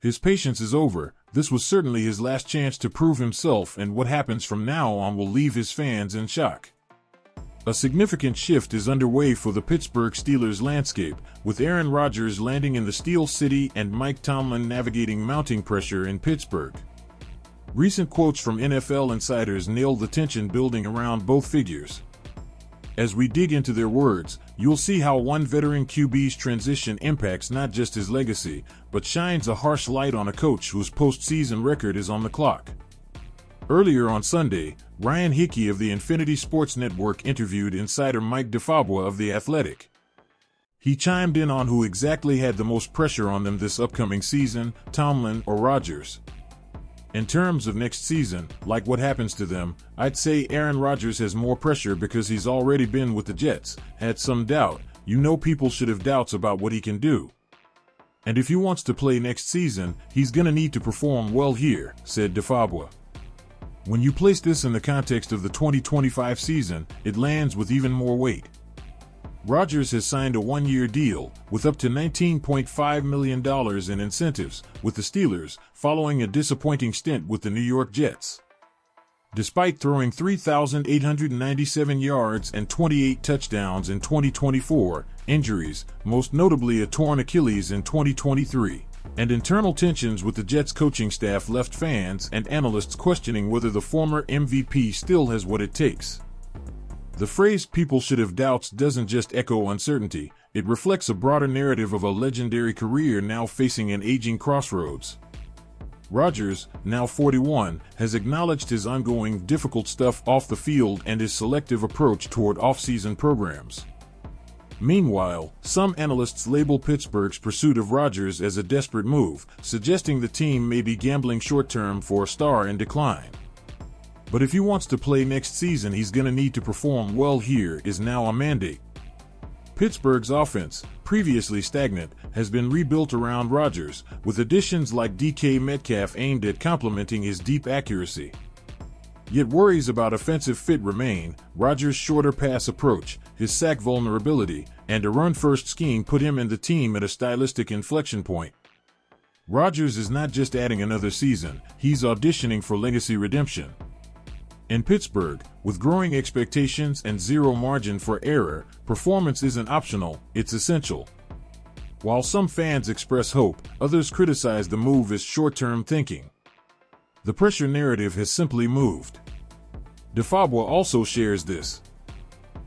His patience is over. This was certainly his last chance to prove himself, and what happens from now on will leave his fans in shock. A significant shift is underway for the Pittsburgh Steelers landscape, with Aaron Rodgers landing in the Steel City and Mike Tomlin navigating mounting pressure in Pittsburgh. Recent quotes from NFL insiders nail the tension building around both figures. As we dig into their words, you'll see how one veteran QB's transition impacts not just his legacy, but shines a harsh light on a coach whose postseason record is on the clock. Earlier on Sunday, Ryan Hickey of the Infinity Sports Network interviewed insider Mike DeFabua of The Athletic. He chimed in on who exactly had the most pressure on them this upcoming season, Tomlin or Rodgers. In terms of next season, like what happens to them, I'd say Aaron Rodgers has more pressure because he's already been with the Jets, had some doubt. People should have doubts about what he can do. And if he wants to play next season, he's gonna need to perform well here, said DeFabua. When you place this in the context of the 2025 season, it lands with even more weight. Rodgers has signed a one-year deal, with up to $19.5 million in incentives, with the Steelers, following a disappointing stint with the New York Jets. Despite throwing 3,897 yards and 28 touchdowns in 2024, injuries, most notably a torn Achilles in 2023, and internal tensions with the Jets coaching staff left fans and analysts questioning whether the former MVP still has what it takes. The phrase "people should have doubts" doesn't just echo uncertainty, it reflects a broader narrative of a legendary career now facing an aging crossroads. Rodgers, now 41, has acknowledged his ongoing difficult stuff off the field and his selective approach toward off-season programs. Meanwhile, some analysts label Pittsburgh's pursuit of Rodgers as a desperate move, suggesting the team may be gambling short-term for a star in decline. But if he wants to play next season, he's gonna need to perform well here is now a mandate. Pittsburgh's offense, previously stagnant, has been rebuilt around Rodgers, with additions like DK Metcalf aimed at complementing his deep accuracy. Yet worries about offensive fit remain. Rodgers' shorter pass approach, his sack vulnerability, and a run-first scheme put him and the team at a stylistic inflection point. Rodgers is not just adding another season, he's auditioning for legacy redemption. In Pittsburgh, with growing expectations and zero margin for error, performance isn't optional, it's essential. While some fans express hope, others criticize the move as short-term thinking. The pressure narrative has simply moved. DeFabua also shares this.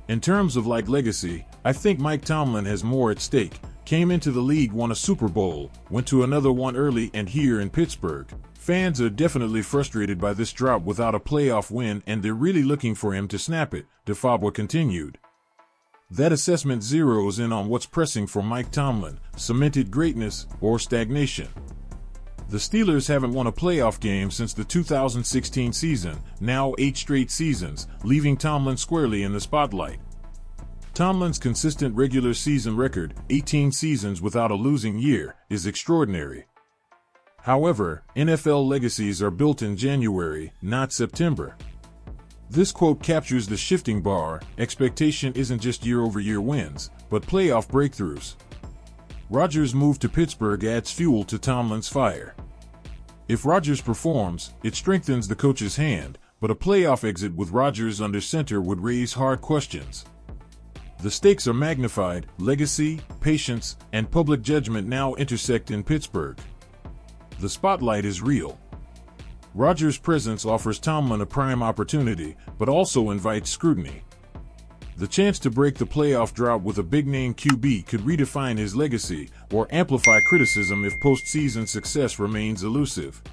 In terms of legacy, I think Mike Tomlin has more at stake. Came into the league, won a Super Bowl, went to another one early, and here in Pittsburgh, fans are definitely frustrated by this drought without a playoff win, and they're really looking for him to snap it, DeFabua continued. That assessment zeroes in on what's pressing for Mike Tomlin: cemented greatness or stagnation. The Steelers haven't won a playoff game since the 2016 season, now 8 straight seasons, leaving Tomlin squarely in the spotlight. Tomlin's consistent regular season record, 18 seasons without a losing year, is extraordinary. However, NFL legacies are built in January, not September. This quote captures the shifting bar. Expectation isn't just year-over-year wins, but playoff breakthroughs. Rodgers' move to Pittsburgh adds fuel to Tomlin's fire. If Rodgers performs, it strengthens the coach's hand, but a playoff exit with Rodgers under center would raise hard questions. The stakes are magnified. Legacy, patience, and public judgment now intersect in Pittsburgh. The spotlight is real. Rodgers' presence offers Tomlin a prime opportunity, but also invites scrutiny. The chance to break the playoff drought with a big-name QB could redefine his legacy or amplify criticism if postseason success remains elusive.